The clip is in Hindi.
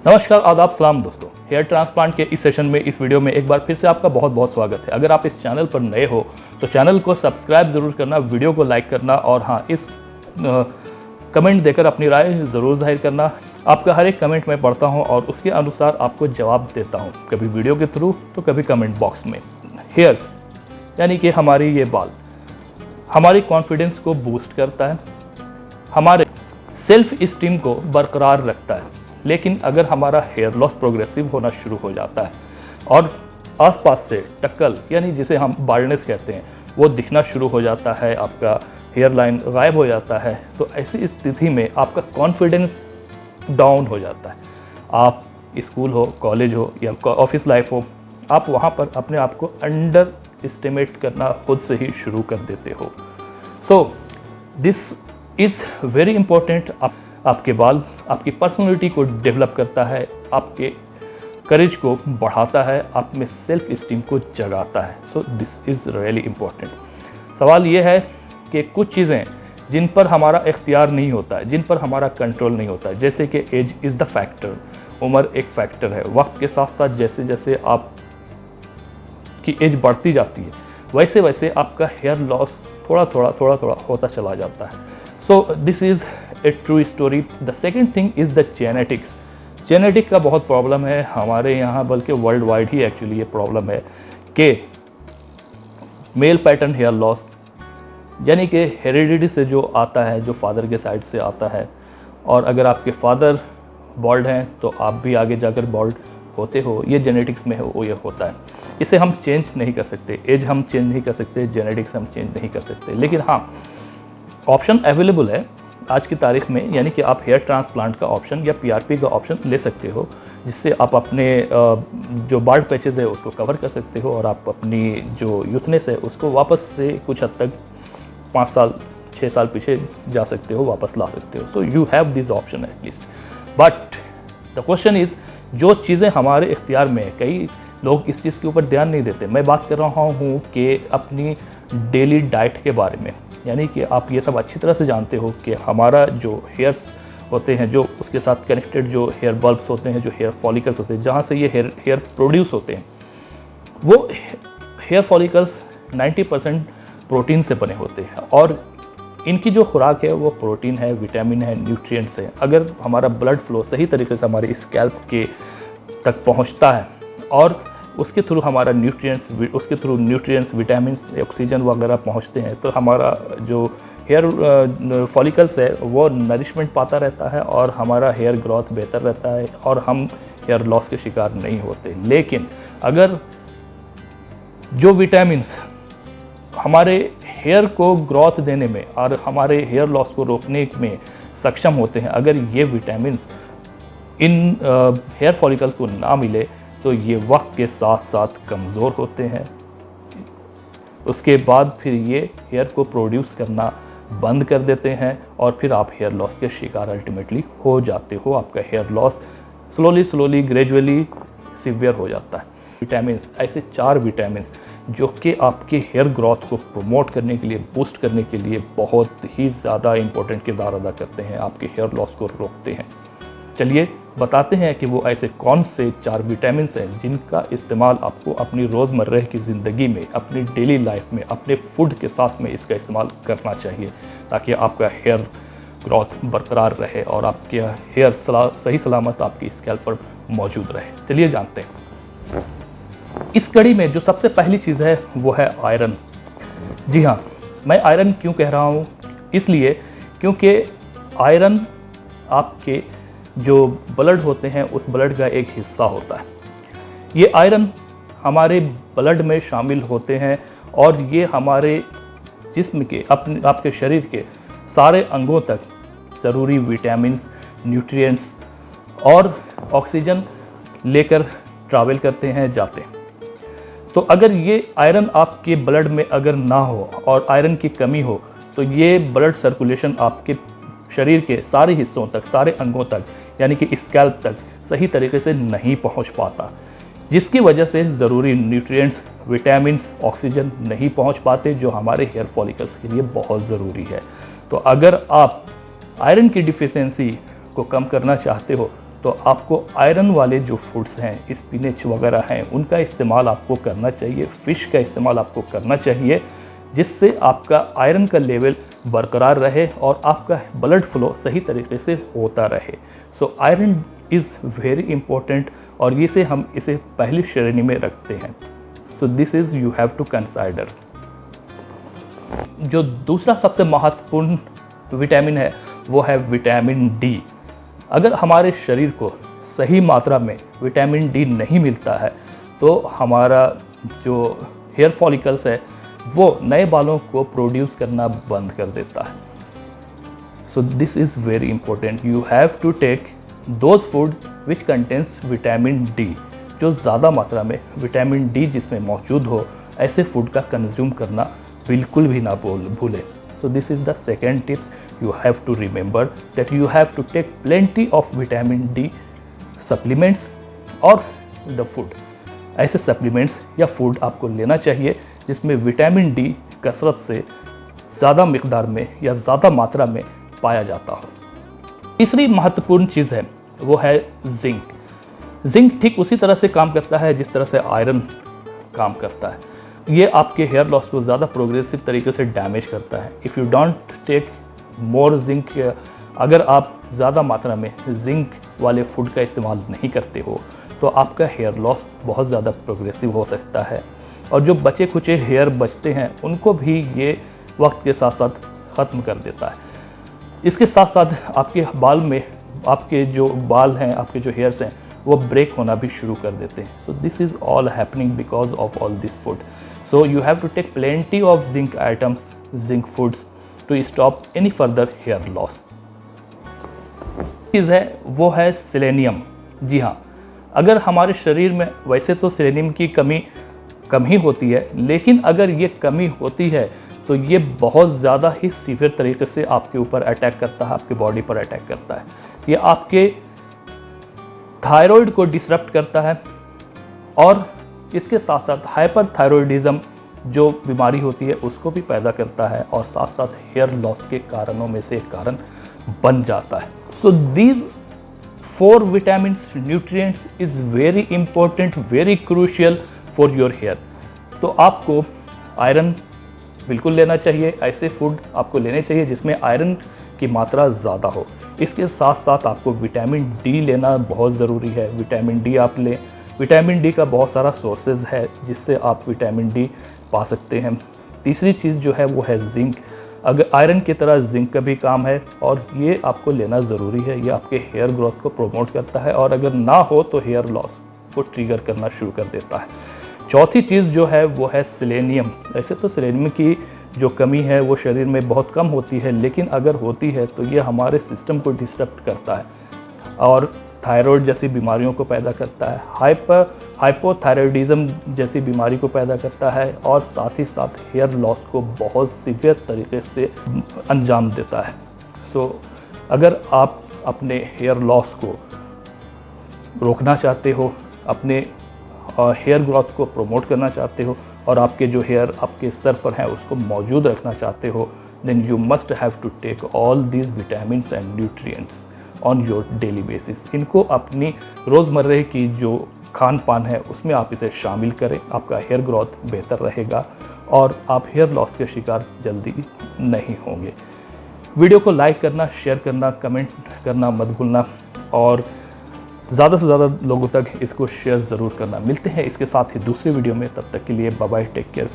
नमस्कार, आदाब, सलाम दोस्तों। हेयर ट्रांसप्लांट के इस सेशन में, इस वीडियो में एक बार फिर से आपका बहुत बहुत स्वागत है। अगर आप इस चैनल पर नए हो तो चैनल को सब्सक्राइब ज़रूर करना, वीडियो को लाइक करना और हाँ, इस कमेंट देकर अपनी राय ज़रूर जाहिर करना। आपका हर एक कमेंट मैं पढ़ता हूँ और उसके अनुसार आपको जवाब देता हूँ, कभी वीडियो के थ्रू तो कभी कमेंट बॉक्स में। हेयर्स यानी कि हमारी ये बाल हमारी कॉन्फिडेंस को बूस्ट करता है, हमारे सेल्फ इस्टीम को बरकरार रखता है। लेकिन अगर हमारा हेयर लॉस प्रोग्रेसिव होना शुरू हो जाता है और आसपास से टक्कल यानी जिसे हम बाल्डनेस कहते हैं वो दिखना शुरू हो जाता है, आपका हेयर लाइन गायब हो जाता है, तो ऐसी स्थिति में आपका कॉन्फिडेंस डाउन हो जाता है। आप स्कूल हो, कॉलेज हो या ऑफिस लाइफ हो, आप वहाँ पर अपने आप को अंडर एस्टिमेट करना खुद से ही शुरू कर देते हो। सो दिस इज़ वेरी इंपॉर्टेंट। आपके बाल आपकी पर्सनैलिटी को डेवलप करता है, आपके करेज को बढ़ाता है, आप में सेल्फ इस्टीम को जगाता है। So this is really important. सवाल ये है कि कुछ चीज़ें जिन पर हमारा इख्तियार नहीं होता है, जिन पर हमारा कंट्रोल नहीं होता है, जैसे कि एज इज़ द फैक्टर, उम्र एक फैक्टर है। वक्त के साथ साथ जैसे जैसे आप की एज बढ़ती जाती है वैसे वैसे आपका हेयर लॉस थोड़ा थोड़ा होता चला जाता है। So this is a true story. The second thing is the genetics. Genetic का बहुत प्रॉब्लम है हमारे यहाँ, बल्कि वर्ल्ड वाइड ही एक्चुअली ये प्रॉब्लम है कि मेल पैटर्न हेयर लॉस यानी कि हेरिडिटी से जो आता है, जो फादर के साइड से आता है, और अगर आपके फादर बॉल्ड हैं तो आप भी आगे जाकर बॉल्ड होते हो, ये जेनेटिक्स में वो ये होता है। इसे हम चेंज नहीं कर सकते, एज हम चेंज नहीं कर सकते, जेनेटिक्स हम चेंज नहीं कर सकते। लेकिन हाँ, ऑप्शन अवेलेबल है आज की तारीख में, यानी कि आप हेयर ट्रांसप्लांट का ऑप्शन या पीआरपी का ऑप्शन ले सकते हो, जिससे आप अपने जो बाल्ड पैचेज़ है उसको कवर कर सकते हो और आप अपनी जो यूथनेस है उसको वापस से कुछ हद तक 5 साल 6 साल पीछे जा सकते हो, वापस ला सकते हो। सो you have this option at least. But the question is, जो चीज़ें हमारे इख्तियार में है, कई लोग इस चीज़ के ऊपर ध्यान नहीं देते। मैं बात कर रहा हूँ कि अपनी डेली डाइट के बारे में, यानी कि आप ये सब अच्छी तरह से जानते हो कि हमारा जो हेयर्स होते हैं, जो उसके साथ कनेक्टेड जो हेयर बल्ब्स होते हैं, जो हेयर फॉलिकल्स होते हैं, जहाँ से ये हेयर प्रोड्यूस होते हैं, वो हेयर फॉलिकल्स 90% प्रोटीन से बने होते हैं और इनकी जो खुराक है वो प्रोटीन है, विटामिन है, न्यूट्रिएंट्स है। अगर हमारा ब्लड फ्लो सही तरीके से हमारे स्कैल्प के तक पहुँचता है और उसके थ्रू हमारा न्यूट्रिएंट्स, विटामिन्स, ऑक्सीजन वगैरह पहुंचते हैं, तो हमारा जो हेयर फॉलिकल्स है वो नरिशमेंट पाता रहता है और हमारा हेयर ग्रोथ बेहतर रहता है और हम हेयर लॉस के शिकार नहीं होते। लेकिन अगर जो विटामिन्स हमारे हेयर को ग्रोथ देने में और हमारे हेयर लॉस को रोकने में सक्षम होते हैं, अगर ये विटामिन्स इन हेयर फॉलिकल को ना मिले तो ये वक्त के साथ साथ कमज़ोर होते हैं। उसके बाद फिर ये हेयर को प्रोड्यूस करना बंद कर देते हैं और फिर आप हेयर लॉस के शिकार अल्टीमेटली हो जाते हो। आपका hair loss slowly gradually severe हो जाता है। विटामिन्स, ऐसे 4 विटामिन्स जो कि आपके हेयर ग्रोथ को प्रमोट करने के लिए, बूस्ट करने के लिए बहुत ही ज़्यादा इम्पोर्टेंट किरदार अदा करते हैं, आपके हेयर लॉस को रोकते हैं। चलिए बताते हैं कि वो ऐसे कौन से 4 विटामिन्स हैं जिनका इस्तेमाल आपको अपनी रोज़मर्रा की ज़िंदगी में, अपनी डेली लाइफ में, अपने फूड के साथ में इसका इस्तेमाल करना चाहिए, ताकि आपका हेयर ग्रोथ बरकरार रहे और आपके हेयर सही सलामत आपकी स्कैल्प पर मौजूद रहे। चलिए जानते हैं। इस कड़ी में जो सबसे पहली चीज़ है वो है आयरन। जी हाँ, मैं आयरन क्यों कह रहा हूँ, इसलिए क्योंकि आयरन आपके जो ब्लड होते हैं उस ब्लड का एक हिस्सा होता है। ये आयरन हमारे ब्लड में शामिल होते हैं और ये हमारे जिस्म के, आपके शरीर के सारे अंगों तक ज़रूरी विटामिन्स, न्यूट्रिएंट्स और ऑक्सीजन लेकर ट्रैवल करते हैं, जाते हैं। तो अगर ये आयरन आपके ब्लड में अगर ना हो और आयरन की कमी हो तो ये ब्लड सर्कुलेशन आपके शरीर के सारे हिस्सों तक, सारे अंगों तक, यानी कि स्कैल्प तक सही तरीके से नहीं पहुंच पाता, जिसकी वजह से ज़रूरी न्यूट्रिएंट्स, विटामिन्स, ऑक्सीजन नहीं पहुंच पाते, जो हमारे हेयर फॉलिकल्स के लिए बहुत ज़रूरी है। तो अगर आप आयरन की डिफिशियंसी को कम करना चाहते हो तो आपको आयरन वाले जो फूड्स हैं, स्पिनच वगैरह हैं, उनका इस्तेमाल आपको करना चाहिए, फ़िश का इस्तेमाल आपको करना चाहिए, जिससे आपका आयरन का लेवल बरकरार रहे और आपका ब्लड फ्लो सही तरीके से होता रहे। So iron is very important और हम इसे पहली श्रेणी में रखते हैं। So this is you have to consider. जो दूसरा सबसे महत्वपूर्ण विटामिन है वो है विटामिन डी। अगर हमारे शरीर को सही मात्रा में विटामिन डी नहीं मिलता है तो हमारा जो हेयर फॉलिकल्स है वो नए बालों को प्रोड्यूस करना बंद कर देता है। So this is very important. You have to take those food which contains vitamin D. जो ज़्यादा मात्रा में विटामिन डी जिसमें मौजूद हो, ऐसे फूड का कंज्यूम करना बिल्कुल भी ना भूलें। सो this is the second tips. You have to remember that you have to take plenty of vitamin D supplements और the food। ऐसे सप्लीमेंट्स या फूड आपको लेना चाहिए जिसमें विटामिन डी कसरत से ज़्यादा मिकदार में या ज़्यादा मात्रा में पाया जाता हो। तीसरी महत्वपूर्ण चीज़ है वो है जिंक। जिंक ठीक उसी तरह से काम करता है जिस तरह से आयरन काम करता है। ये आपके हेयर लॉस को ज़्यादा प्रोग्रेसिव तरीके से डैमेज करता है। If you don't take more zinc, अगर आप ज़्यादा मात्रा में जिंक वाले फूड का इस्तेमाल नहीं करते हो तो आपका हेयर लॉस बहुत ज़्यादा प्रोग्रेसिव हो सकता है और जो बचे खुचे हेयर बचते हैं उनको भी ये वक्त के साथ साथ ख़त्म कर देता है। इसके साथ साथ आपके बाल में, आपके जो बाल हैं, आपके जो हेयर्स हैं वो ब्रेक होना भी शुरू कर देते हैं। So this is all happening because of all this food. So you have to take plenty of zinc items, zinc foods to stop any further hair loss. चीज़ है वो है सेलेनियम। जी हाँ, अगर हमारे शरीर में वैसे तो सेलेनियम की कम ही होती है, लेकिन अगर ये कमी होती है तो ये बहुत ज़्यादा ही सीवियर तरीके से आपके ऊपर अटैक करता है, आपके बॉडी पर अटैक करता है। ये आपके थायराइड को डिसरप्ट करता है और इसके साथ साथ हाइपरथायरॉयडिज्म जो बीमारी होती है उसको भी पैदा करता है और साथ साथ हेयर लॉस के कारणों में से एक कारण बन जाता है। So these 4 vitamins, nutrients is very important, very crucial for your hair. तो आपको आयरन बिल्कुल लेना चाहिए, ऐसे फूड आपको लेने चाहिए जिसमें आयरन की मात्रा ज़्यादा हो। इसके साथ साथ आपको विटामिन डी लेना बहुत ज़रूरी है। विटामिन डी आप लें। विटामिन डी का बहुत सारा सोर्सेज है जिससे आप विटामिन डी पा सकते हैं। तीसरी चीज़ जो है वो है जिंक। अगर आयरन की तरह जिंक का भी काम है और ये आपको लेना ज़रूरी है। ये आपके हेयर ग्रोथ को प्रोमोट करता है और अगर ना हो तो हेयर लॉस को ट्रिगर करना शुरू कर देता है। चौथी चीज़ जो है वो है सेलेनियम। ऐसे तो सेलेनियम की जो कमी है वो शरीर में बहुत कम होती है, लेकिन अगर होती है तो ये हमारे सिस्टम को डिस्टर्ब करता है और थायराइड जैसी बीमारियों को पैदा करता है, हाइपोथायरॉयडिज्म जैसी बीमारी को पैदा करता है और साथ ही साथ हेयर लॉस को बहुत सीवियर तरीके से अंजाम देता है। सो अगर आप अपने हेयर लॉस को रोकना चाहते हो, अपने हेयर ग्रोथ को प्रमोट करना चाहते हो और आपके जो हेयर आपके सर पर हैं उसको मौजूद रखना चाहते हो, then you must have to take all these vitamins and nutrients on your daily basis. इनको अपनी रोज़मर्रे की जो खान पान है उसमें आप इसे शामिल करें। आपका हेयर ग्रोथ बेहतर रहेगा और आप हेयर लॉस के शिकार जल्दी नहीं होंगे। वीडियो को लाइक करना, शेयर करना, कमेंट करना मत भूलना और ज़्यादा से ज़्यादा लोगों तक इसको शेयर ज़रूर करना। मिलते हैं इसके साथ ही दूसरे वीडियो में, तब तक के लिए बाय बाय, टेक केयर।